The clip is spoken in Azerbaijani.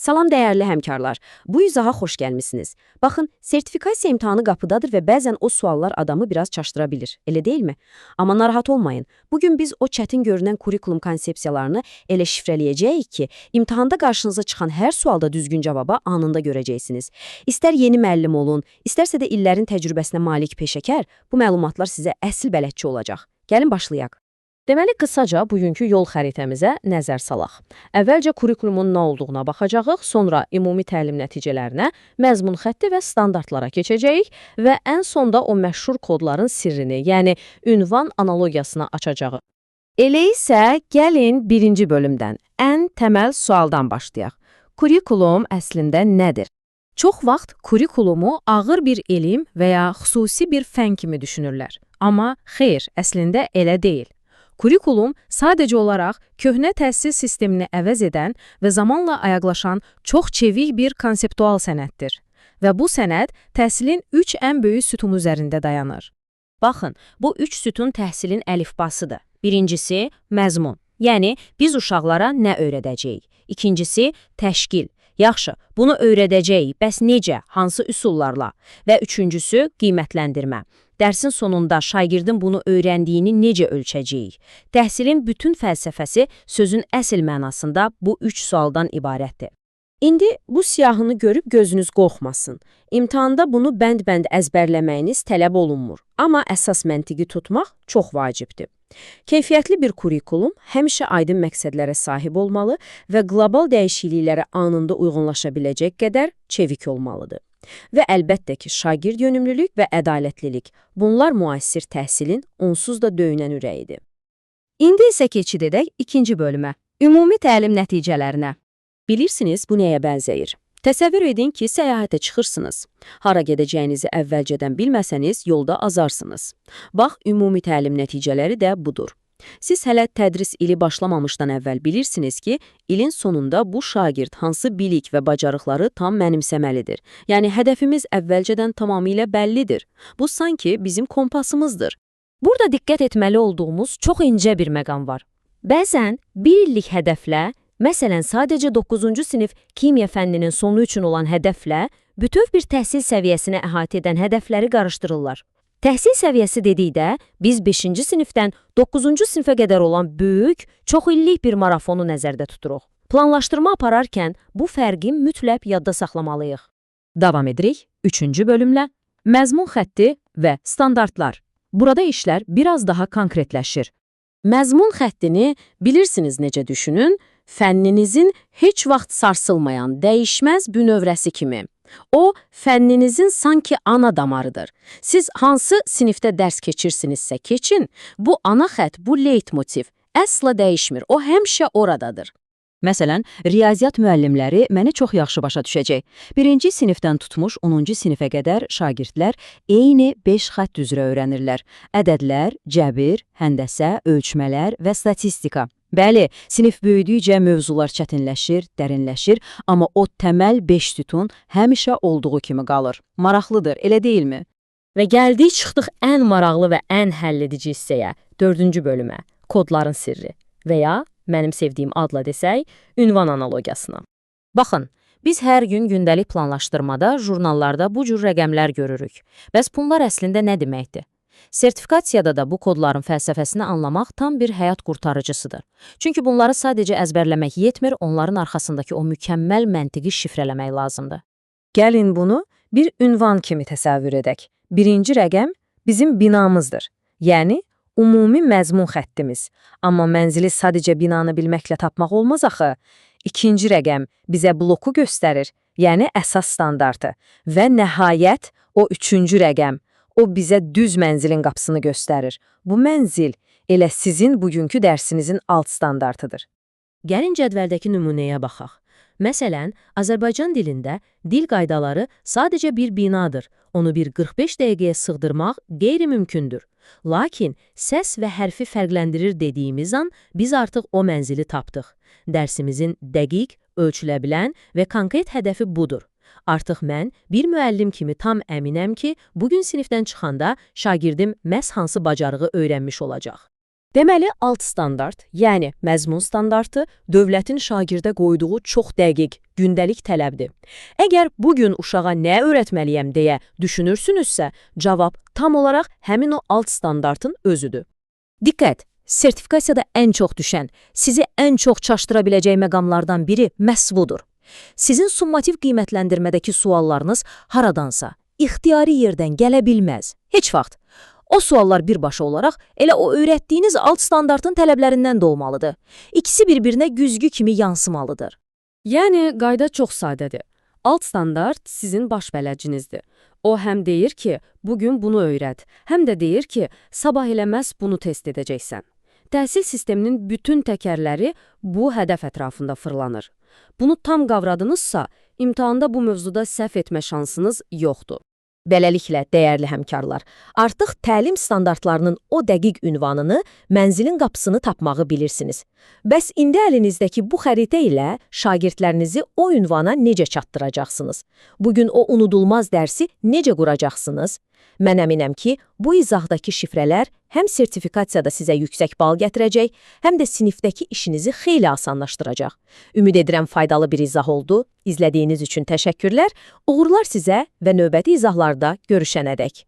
Salam dəyərli həmkarlar. Bu izaha xoş gəlmisiniz. Baxın, sertifikasiya imtahanı qapıdadır və bəzən o suallar adamı biraz çaşdıra bilir. Elə deyilmi? Amma narahat olmayın. Bugün biz o çətin görünən kurikulum konsepsiyalarını elə şifrələyəcəyik ki, imtahanda qarşınıza çıxan hər sualda düzgün cavaba anında görəcəksiniz. İstər yeni müəllim olun, istərsə də illərin təcrübəsinə malik peşəkar, bu məlumatlar sizə əsl bələdçi olacaq. Gəlin başlayaq. Deməli, qısaca bugünkü yol xəritəmizə nəzər salaq. Əvvəlcə kurikulumun nə olduğuna baxacağıq, sonra ümumi təlim nəticələrinə, məzmun xətti və standartlara keçəcəyik və ən sonda o məşhur kodların sirrini, yəni ünvan analogiyasını açacağıq. Elə isə gəlin birinci bölümdən, ən təməl sualdan başlayaq. Kurikulum əslində nədir? Çox vaxt kurikulumu ağır bir elm və ya xüsusi bir fən kimi düşünürlər. Amma xeyr, əslində elə deyil. Kurikulum sadəcə olaraq köhnə təhsil sistemini əvəz edən və zamanla ayaqlaşan çox çevik bir konseptual sənətdir. Və bu sənət təhsilin 3 ən böyük sütunu üzərində dayanır. Baxın, bu 3 sütun təhsilin əlifbasıdır. Birincisi, məzmun. Yəni, biz uşaqlara nə öyrədəcəyik? İkincisi, təşkil. Yaxşı, bunu öyrədəcəyik, bəs necə, hansı üsullarla? Və üçüncüsü, qiymətləndirmə. Dərsin sonunda şagirdin bunu öyrəndiyini necə ölçəcəyik? Təhsilin bütün fəlsəfəsi sözün əsl mənasında bu 3 sualdan ibarətdir. İndi bu siyahını görüb gözünüz qorxmasın. İmtahanda bunu bənd-bənd əzbərləməyiniz tələb olunmur. Amma əsas məntiqi tutmaq çox vacibdir. Keyfiyyətli bir kurikulum həmişə aydın məqsədlərə sahib olmalı və qlobal dəyişikliklərə anında uyğunlaşa biləcək qədər çevik olmalıdır. Və əlbəttə ki, şagird yönümlülük və ədalətlilik, bunlar müasir təhsilin onsuz da döyünən ürəyidir. İndi isə keçid edək ikinci bölümə, ümumi təlim nəticələrinə. Bilirsiniz, bu nəyə bənzəyir? Təsəvvür edin ki, səyahətə çıxırsınız. Hara gedəcəyinizi əvvəlcədən bilməsəniz, yolda azarsınız. Bax, ümumi təlim nəticələri də budur. Siz hələ tədris ili başlamamışdan əvvəl bilirsiniz ki, ilin sonunda bu şagird hansı bilik və bacarıqları tam mənimsəməlidir. Yəni, hədəfimiz əvvəlcədən tamamilə bəllidir. Bu sanki bizim kompasımızdır. Burada diqqət etməli olduğumuz çox incə bir məqam var. Bəzən bir illik hədəflə, məsələn, sadəcə 9-cu sinif kimya fənninin sonu üçün olan hədəflə, bütöv bir təhsil səviyyəsini əhatə edən hədəfləri qarışdırırlar. Təhsil səviyyəsi dedikdə, biz 5-ci sinifdən 9-cu sinifə qədər olan böyük, çox illik bir marafonu nəzərdə tuturuq. Planlaşdırma apararkən bu fərqi mütləq yadda saxlamalıyıq. Davam edirik 3-cü bölümlə, məzmun xətti və standartlar. Burada işlər biraz daha konkretləşir. Məzmun xəttini bilirsiniz necə düşünün, fənninizin heç vaxt sarsılmayan, dəyişməz bünövrəsi kimi. O, fənninizin sanki ana damarıdır. Siz hansı sinifdə dərs keçirsinizsə keçin, bu ana xətt, bu leytmotiv əsla dəyişmir, o həmişə oradadır. Məsələn, riyaziyyat müəllimləri məni çox yaxşı başa düşəcək. 1-ci sinifdən tutmuş 10-cu sinifə qədər şagirdlər eyni 5 xətt üzrə öyrənirlər. Ədədlər, cəbir, həndəsə, ölçmələr və statistika. Bəli, sinif böyüdükcə mövzular çətinləşir, dərinləşir, amma o təməl 5 sütun həmişə olduğu kimi qalır. Maraqlıdır, elə deyilmi? Və gəldik çıxdıq ən maraqlı və ən həlledici hissəyə, 4-cü bölümə, kodların sirri və ya mənim sevdiyim adla desək, ünvan analogiyasına. Baxın, biz hər gün gündəlik planlaşdırmada, jurnallarda bu cür rəqəmlər görürük. Bəs bunlar əslində nə deməkdir? Sertifikasiyada da bu kodların fəlsəfəsini anlamaq tam bir həyat qurtarıcısıdır. Çünki bunları sadəcə əzbərləmək yetmir, onların arxasındakı o mükəmməl məntiqi şifrələmək lazımdır. Gəlin bunu bir ünvan kimi təsəvvür edək. Birinci rəqəm bizim binamızdır, yəni ümumi məzmun xəttimiz. Amma mənzili sadəcə binanı bilməklə tapmaq olmaz axı. İkinci rəqəm bizə bloku göstərir, yəni əsas standartı. Və nəhayət o üçüncü rəqəm. O bizə düz mənzilin qapısını göstərir. Bu mənzil elə sizin bugünkü dərsinizin alt standartıdır. Gəlin cədvəldəki nümunəyə baxaq. Məsələn, Azərbaycan dilində dil qaydaları sadəcə bir binadır. Onu bir 45 dəqiqəyə sığdırmaq qeyri-mümkündür. Lakin səs və hərfi fərqləndirir dediyimiz an biz artıq o mənzili tapdıq. Dərsimizin dəqiq, ölçülə bilən və konkret hədəfi budur. Artıq mən bir müəllim kimi tam əminəm ki, bugün sinifdən çıxanda şagirdim məhz hansı bacarığı öyrənmiş olacaq. Deməli, alt standart, yəni məzmun standartı dövlətin şagirdə qoyduğu çox dəqiq, gündəlik tələbdir. Əgər bu gün uşağa nə öyrətməliyəm deyə düşünürsünüzsə, cavab tam olaraq həmin o alt standartın özüdür. Diqqət! Sertifikasiyada ən çox düşən, sizi ən çox çaşdıra biləcək məqamlardan biri məhz budur. Sizin summativ qiymətləndirmədəki suallarınız haradansa, ixtiyari yerdən gələ bilməz. Heç vaxt. O suallar birbaşa olaraq elə o öyrətdiyiniz alt standartın tələblərindən doğmalıdır. İkisi bir-birinə güzgü kimi yansımalıdır. Yəni, qayda çox sadədir. Alt standart sizin baş bələdcinizdir. O həm deyir ki, bugün bunu öyrət, həm də deyir ki, sabah eləməz bunu test edəcəksən. Təhsil sisteminin bütün təkərləri bu hədəf ətrafında fırlanır. Bunu tam qavradınızsa, imtahanda bu mövzuda səhv etmə şansınız yoxdur. Beləliklə, dəyərli həmkarlar, artıq təlim standartlarının o dəqiq ünvanını, mənzilin qapısını tapmağı bilirsiniz. Bəs indi əlinizdəki bu xəritə ilə şagirdlərinizi o ünvana necə çatdıracaqsınız? Bugün o unudulmaz dərsi necə quracaqsınız? Mən əminəm ki, bu izahdakı şifrələr həm sertifikasiyada sizə yüksək bal gətirəcək, həm də sinifdəki işinizi xeyli asanlaşdıracaq. Ümid edirəm faydalı bir izah oldu. İzlədiyiniz üçün təşəkkürlər. Uğurlar sizə və növbəti izahlarda görüşənədək.